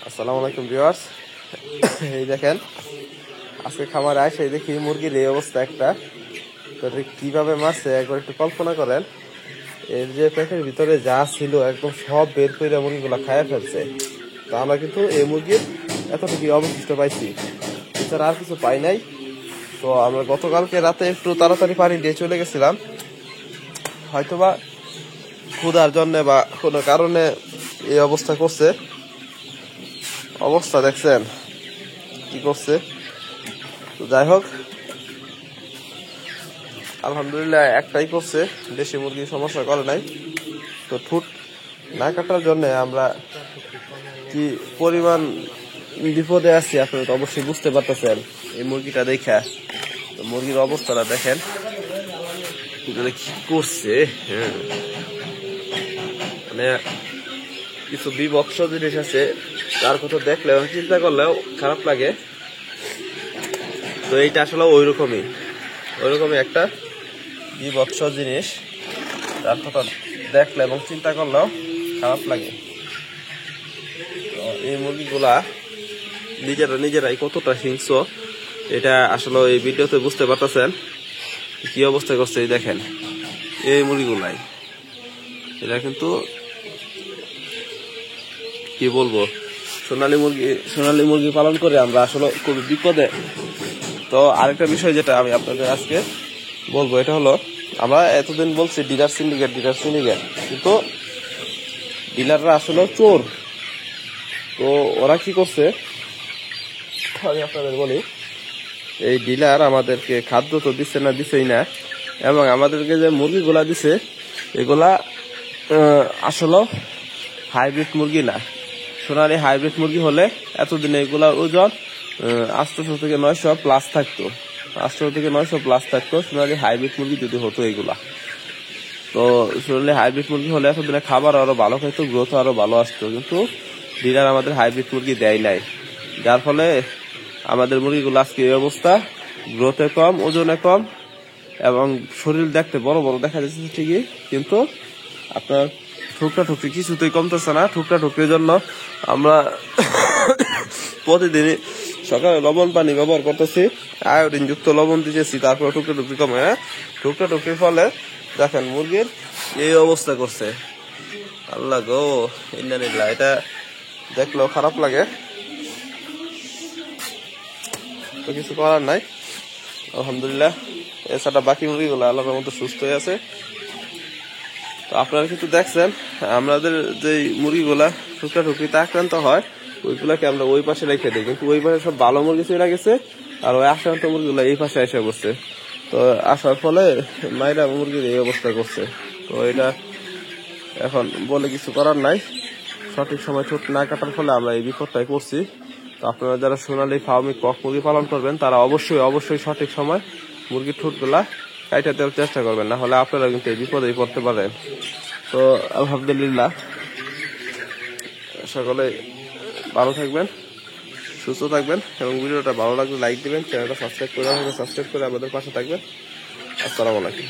আসসালামু আলাইকুম ভিউয়ার্স। এই দেখেন আজকে খামারে আসে দেখি মুরগির এই অবস্থা একটা। তো কিভাবে মারছে একবার একটু কল্পনা করেন। এর যে পেটের ভিতরে যা ছিল একদম সব বের করে মুরগিগুলা খাইয়া ফেলছে। তো আমরা কিন্তু এই মুরগির এতটুকু অবশিষ্ট পাইছি, এছাড়া আর কিছু পাই নাই। তো আমরা গতকালকে রাতে একটু তাড়াতাড়ি পানি দিয়ে চলে গেছিলাম, হয়তোবা ক্ষুধার জন্য বা কোনো কারণে এই অবস্থা করছে। অবস্থা দেখছেন কি করছে। তো যাই হোক, আলহামদুলিল্লাহ একটাই করছে, দেশি মুরগির সমস্যা করে নাই। তো ঠুট না কাটার জন্য আমরা কি পরিমাণ বিপদে আছি আপনারা তো অবশ্যই বুঝতে পারতেছেন এই মুরগিটা দেখা। তো মুরগির অবস্থাটা দেখেন কি করছে। হ্যাঁ, মানে কিছু বিভৎস জিনিস আছে, তার কথা দেখলে চিন্তা করলেও খারাপ লাগে। তো এইটা আসলে ওইরকমই একটা বিভৎস জিনিস, তার কথা দেখলে এবং চিন্তা করলেও খারাপ লাগে। তো এই মুরগিগুলা নিজেরাই কতটা হিংস্র এটা আসলে এই ভিডিওতে বুঝতে পারতেছেন কি অবস্থা করছে। এই দেখেন এই মুরগিগুলাই, এটা কিন্তু কি বলবো, সোনালী মুরগি পালন করে আমরা আসলে খুবই বিপদে। তো আরেকটা বিষয় যেটা আমি আপনাদের আজকে বলবো, এটা হলো আমরা এতদিন বলছি ডিলার সিন্ডিকেট, কিন্তু ডিলাররা আসলে চোর। তো ওরা কি করছে আমি আপনাদের বলি, এই ডিলার আমাদেরকে খাদ্য তো দিছেই না, এবং আমাদেরকে যে মুরগিগুলা দিছে এগুলা আসলে হাইব্রিড মুরগি না। সোনালী হাইব্রিড মুরগি হলে এতদিনে এগুলার ওজন 800 থেকে 900 প্লাস থাকতো, 800 থেকে 900 প্লাস থাকতো সোনালী হাইব্রিড মুরগি যদি হতো এগুলা। তো সোনালী হাইব্রিড মুরগি হলে এতদিনে খাবার আরো ভালো খাইতো, গ্রোথ আরো ভালো আসতো, কিন্তু ডিলার আমাদের হাইব্রিড মুরগি দেয় নাই, যার ফলে আমাদের মুরগিগুলো আজকে এই অবস্থা। গ্রোথে কম, ওজনে কম, এবং শরীর দেখতে বড় বড় দেখা যাচ্ছে ঠিকই, কিন্তু আপনার ঠুকরি কিছুতেই কমতেছে না। ঠুকরির জন্য আমরা প্রতিদিনই সকালে লবণ পানি ব্যবহার করতেছি, আয়োডিন যুক্ত লবণ দিতেছি, তারপরে ঠুকরি কমে না। ঠুকরির ফলে দেখেন মুরগির এই অবস্থা করছে। আল্লাহ গো, ইন্নালিল্লাহ, এটা দেখলেও খারাপ লাগে। তো কিছু করার নাই, আলহামদুলিল্লাহ। এছাড়া বাকি মুরগিগুলো আল্লাহর মতো সুস্থ হয়ে আছে। তো আপনারা কিন্তু দেখছেন আমাদের যে মুরগিগুলা ঠুকরিতে আক্রান্ত হয় ওইগুলাকে আমরা ওই পাশে রেখে দিই, কিন্তু ওই পাশে সব ভালো মুরগি চলে গেছে, আর ওই আক্রান্ত মুরগিগুলো এই পাশে এসে বসছে। তো আসার ফলে মায়েরা মুরগির এই অবস্থা করছে। তো এটা এখন বলে কিছু করার নাই, সঠিক সময় ঠোঁট না কাটার ফলে আমরা এই বিপদটাই করছি। তো আপনারা যারা সোনালী ফার্মে কক মুরগি পালন করবেন তারা অবশ্যই সঠিক সময় মুরগির ঠোঁটগুলা কাইটা দেওয়ার চেষ্টা করবেন, না হলে আপনারা কিন্তু এই বিপদেই পড়তে পারেন। তো আলহামদুলিল্লাহ, সকলে ভালো থাকবেন, সুস্থ থাকবেন, এবং ভিডিওটা ভালো লাগলে লাইক দিবেন, চ্যানেলটা সাবস্ক্রাইব করে আমাদের পাশে থাকবেন। আসসালামু আলাইকুম।